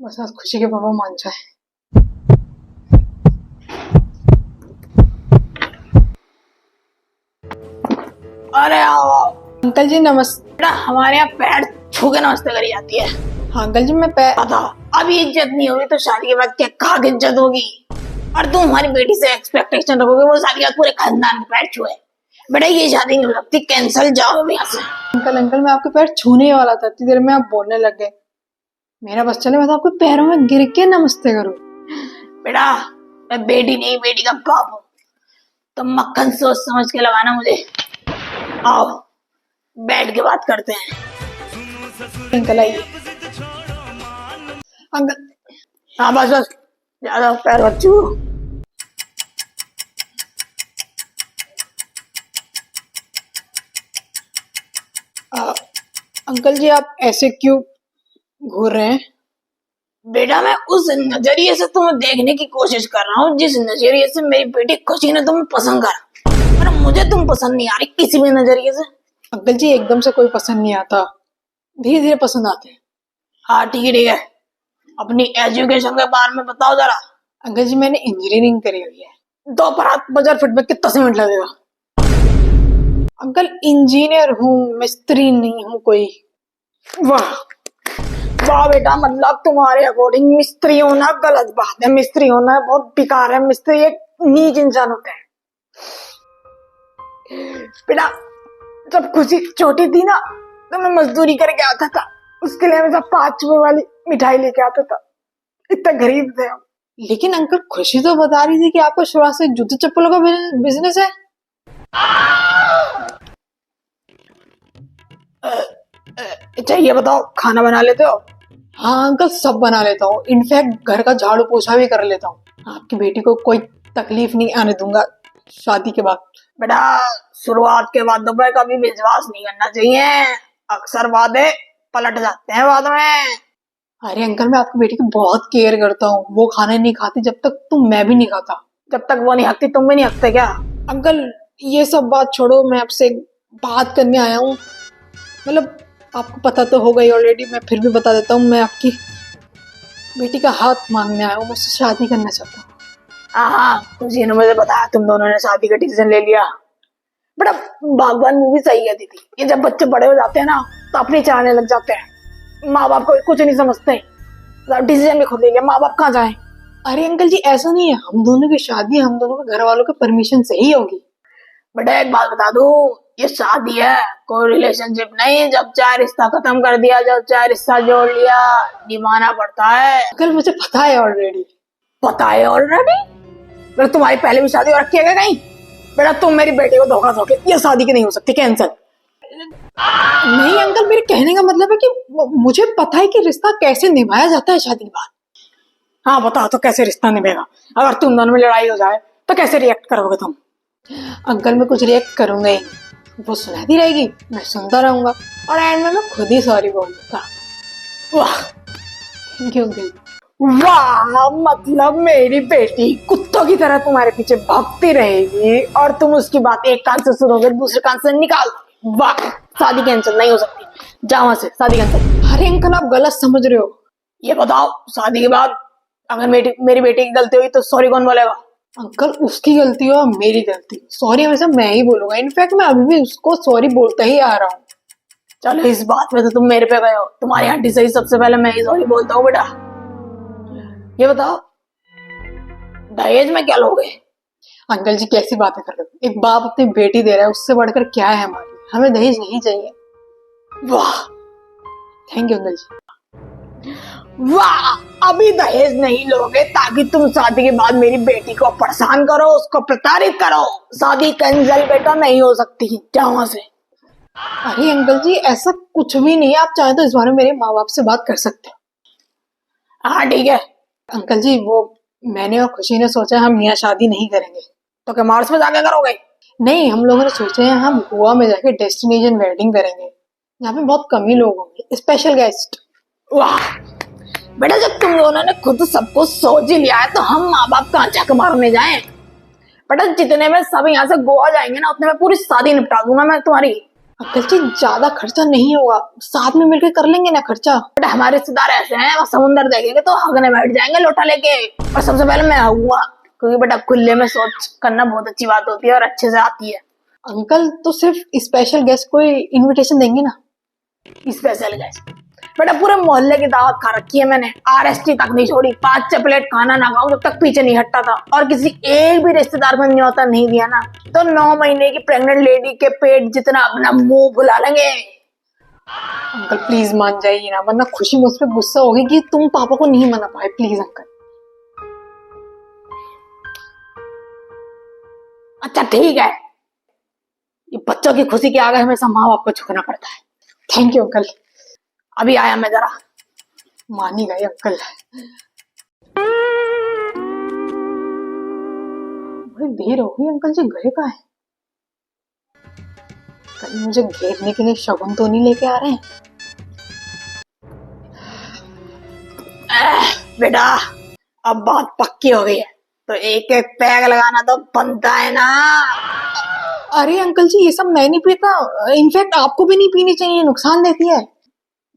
बस आज खुशी के पापा मान जाए। अरे आओ अंकल जी नमस्ते। बेटा, हमारे यहाँ पैर छू के नमस्ते करी जाती है। हाँ अंकल जी मैं पैर पता, अभी इज्जत नहीं होगी तो शादी के बाद क्या कहाँ की इज्जत होगी। और तुम हमारी बेटी से एक्सपेक्टेशन रखोगे वो शादी के बाद पूरे खानदान के पैर छुए। बेटा ये शादी नहीं हो सकती, कैंसिल, जाओ यहाँ से। अंकल मैं आपके पैर छूने ही वाला था, इतनी देर में आप बोलने लग गए। मेरा बस चले, मैं तो आपके पैरों में गिर के नमस्ते करूं। बेटा मैं बेटी नहीं, बेटी का बाप हूँ। तुम मक्खन सोच समझ के लगाना मुझे। आओ बैठ के बात करते हैं। अंकल आइए। अंकल हाँ बस बस, ज्यादा पैर मत छू। अंकल जी आप ऐसे क्यों घूर रहे हैं? बेटा मैं उस नजरिए से तुम्हें देखने की कोशिश कर रहा हूँ जिस नजरिए से मेरी बेटी खुशी ने तुम्हें पसंद करा। पर मुझे तुम पसंद नहीं आ रही किसी भी नजरिए से। अंकल जी एकदम से कोई पसंद नहीं आता, धीरे धीरे पसंद आते हैं। हाँ ठीक है, अपनी एजुकेशन के बारे में बताओ जरा। अंकल जी मैंने इंजीनियरिंग करी हुई है। दोपहर बाजार फिट में कितना सीमेंट लगेगा? अंकल इंजीनियर हूँ, मिस्त्री नहीं हूँ कोई। वाह वाह बेटा, मतलब तुम्हारे अकॉर्डिंग मिस्त्री होना गलत बात है। मिस्त्री होना बहुत बेकार है। मिस्त्री एक नीच इंसान होता है। बेटा जब खुशी छोटी थी ना तो मैं मजदूरी करके आता था, उसके लिए हमेशा 5 रुपए वाली मिठाई लेके आता था। इतना गरीब थे हम। लेकिन अंकल खुशी तो बता रही थी कि आपका शुरुआत से जूते चप्पलों का बिजनेस है। अच्छा ये बताओ, खाना बना लेते हो? हाँ अंकल सब बना लेता हूँ, इनफैक्ट घर का झाड़ू पोछा भी कर लेता हूँ। आपकी बेटी को कोई तकलीफ नहीं आने दूंगा शादी के बाद। बेटा शुरुआत के बाद तो भाई कभी विश्वास नहीं करना चाहिए, अक्सर वादे पलट जाते हैं बाद में। अरे अंकल मैं आपकी बेटी की बहुत केयर करता हूँ, वो खाना नहीं खाती जब तक तो मैं भी नहीं खाता। जब तक वो नहीं हकती तुम भी नहीं हकते क्या? अंकल ये सब बात छोड़ो, मैं आपसे बात करने आया हूँ। मतलब आपको पता तो होगा ही ऑलरेडी, मैं फिर भी बता देता हूँ। मैं आपकी बेटी का हाथ मांगने आया हूँ, मैं उससे शादी करना चाहता हूँ। हाँ खुशी ने मुझे बताया तुम दोनों ने शादी का डिसीजन ले लिया। बेटा भगवान मूवी सही कहती थी, ये जब बच्चे बड़े हो जाते हैं ना तो अपनी चलाने लग जाते हैं। माँ बाप को कुछ नहीं समझते, डिसीजन भी खुद ले लिया, माँ बाप कहाँ जाए? अरे अंकल जी ऐसा नहीं है, हम दोनों की शादी हम दोनों के घर वालों के परमिशन से ही होगी। बेटा एक बात बता दूं, ये शादी है कोई रिलेशनशिप नहीं। जब चाहे रिश्ता खत्म कर दिया, जब चाहे रिश्ता जोड़ लिया, निभाना पड़ता है। अंकल मुझे पता है ऑलरेडी। पता है ऑलरेडी? बेटा तुम्हारी पहले भी शादी हो रखी है कहीं? बेटा तुम मेरी बेटी को धोखा दोगे, ये शादी की नहीं हो सकती, कैंसिल। नहीं अंकल मेरे कहने का मतलब है कि मुझे पता है कि रिश्ता कैसे निभाया जाता है शादी के बाद। हाँ बताओ तो कैसे रिश्ता निभेगा? अगर तुम दोनों में लड़ाई हो जाए तो कैसे रिएक्ट करोगे तुम? अंकल मैं कुछ रिएक्ट करूंगा ही, वो सुनाती रहेगी, मैं सुनता रहूंगा और एंड में मैं खुद ही सॉरी बोल दूंगा। वाह थैंक यू अंकल। वाह, मतलब मेरी बेटी कुत्तों की तरह तुम्हारे पीछे भागती रहेगी और तुम उसकी बात एक कान से सुनोगे दूसरे कान से निकाल दोगे। वाह, शादी कैंसिल नहीं हो सकती, जाओ वहां से, शादी कैंसिल। अरे अंकल आप गलत समझ रहे हो। ये बताओ शादी के बाद अगर मेरी बेटी की गलती हुई तो सॉरी कौन बोलेगा? अंकल उसकी गलती हो मेरी गलती, सॉरी हमेशा मैं ही बोलूंगा। इनफैक्ट मैं अभी भी उसको सॉरी बोलता ही आ रहा हूँ। चलो इस बात में तो तुम मेरे पे गए हो, तुम्हारी आंटी से ही सबसे पहले मैं ही सॉरी बोलता हूँ। बेटा ये बताओ दहेज में क्या लोगे? अंकल जी कैसी बातें कर रहे हो, एक बाप अपनी बेटी दे रहा है, उससे बढ़कर क्या है हमारी, हमें दहेज नहीं चाहिए। वाह थैंक यू अंकल जी। वाह, अभी दहेज नहीं लोगे ताकि तुम शादी के बाद मेरी बेटी को परेशान करो, उसको प्रताड़ित करो। शादी कैंसिल बेटा नहीं हो सकती, जाओ वहां से। अरे अंकल जी ऐसा कुछ भी नहीं है, आप चाहे तो इस बारे में मेरे माँ बाप से बात कर सकते हो। हाँ ठीक है। अंकल जी वो मैंने और खुशी ने सोचा हम यहाँ शादी नहीं करेंगे। तो क्या मार्च में जाके करोगे? नहीं, हम लोगों ने सोचे हैं हम गोवा में जाके डेस्टिनेशन वेडिंग करेंगे, यहाँ पे बहुत कम ही लोग होंगे, स्पेशल गेस्ट। वाह बेटा, जब तुम दोनों ने खुद सब कुछ सोच ही लिया है तो हम माँ बाप कहाँ झक मारने जाएं? बेटा जितने में सब यहाँ से गोवा जाएंगे ना उतने में पूरी शादी निपटा दूंगा मैं तुम्हारी। अंकल जी ज्यादा खर्चा नहीं होगा, साथ में मिलकर कर लेंगे ना खर्चा। बेटा हमारे रिश्तेदार ऐसे हैं, वो समुंदर देखेंगे तो हगने बैठ जाएंगे लोटा लेके। और सबसे पहले मैं आऊंगा, क्योंकि बेटा खुले में सोच करना बहुत अच्छी बात होती है और अच्छे से आती है। अंकल तो सिर्फ स्पेशल गेस्ट को इनविटेशन देंगे ना। Special guest? बेटा पूरे मोहल्ले की दावत खा रखी है मैंने, RST तक नहीं छोड़ी। 5 प्लेट खाना ना खाऊं जब तक पीछे नहीं हटता था। और किसी एक भी रिश्तेदार को न्योता नहीं दिया ना तो 9 महीने की प्रेग्नेंट लेडी के पेट जितना अपना मुंह भुला लेंगे। अंकल प्लीज मान जाइए ना, वरना खुशी मुझ पर गुस्सा होगी कि तुम पापा को नहीं मना पाए। Please uncle. अच्छा ठीक है, ये बच्चों की खुशी के आगे हमेशा माँ बाप को झुकना पड़ता है। Thank you uncle. अभी आया मैं जरा। मान ही गए अंकल। बड़ी देर हो गई, अंकल जी गए कहाँ हैं? कहीं मुझे घेरने के लिए शगुन तो नहीं लेके आ रहे हैं? बेटा अब बात पक्की हो गई है तो एक एक पैग लगाना तो बनता है ना। अरे अंकल जी ये सब मैं नहीं पीता, इनफैक्ट आपको भी नहीं पीनी चाहिए, नुकसान देती है।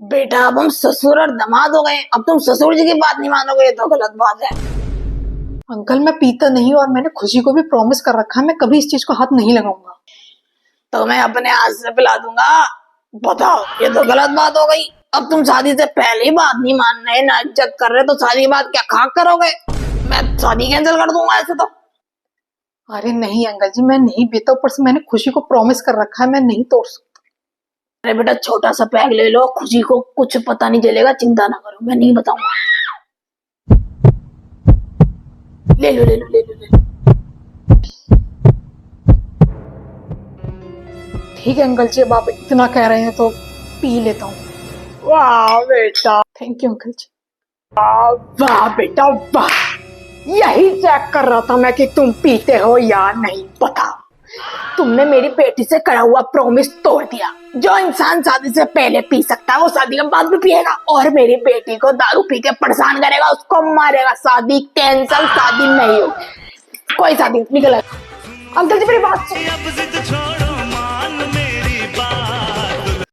बेटा अब हम ससुर और दामाद हो गए, अब तुम ससुर जी की बात नहीं मानोगे, ये तो गलत बात है। अंकल मैं पीता नहीं और मैंने खुशी को भी प्रॉमिस कर रखा है मैं कभी इस चीज को हाथ नहीं लगाऊंगा। तो मैं अपने हाथ से पिला दूंगा। बताओ ये तो गलत बात हो गई। अब तुम शादी से पहले ही बात नहीं मान रहे, ना इज्जत कर रहे, तो शादी के बाद क्या खाक करोगे? मैं शादी कैंसिल कर दूंगा ऐसे तो। अरे नहीं अंकल जी मैं नहीं पीता, ऊपर से मैंने खुशी को प्रॉमिस कर रखा है, मैं नहीं तोड़ सकता। अरे बेटा छोटा सा पैग ले लो, खुशी को कुछ पता नहीं चलेगा, चिंता ना करो, मैं नहीं बताऊंगा। ले लो ले लो ले लो ले लो। ठीक है अंकल जी, अब आप इतना कह रहे हैं तो पी लेता हूँ। वाह बेटा, थैंक यू अंकल जी। वाह बेटा वाह, यही चेक कर रहा था मैं कि तुम पीते हो या नहीं। बताओ तुमने मेरी बेटी से करा हुआ प्रॉमिस तोड़ दिया। जो इंसान शादी से पहले पी सकता है वो शादी के बाद भी पिएगा, और मेरी बेटी को दारू पी के परेशान करेगा, उसको मारेगा। शादी कैंसल, शादी नहीं होगी, कोई शादी निकल। अंकल जी मेरी बात सुनो।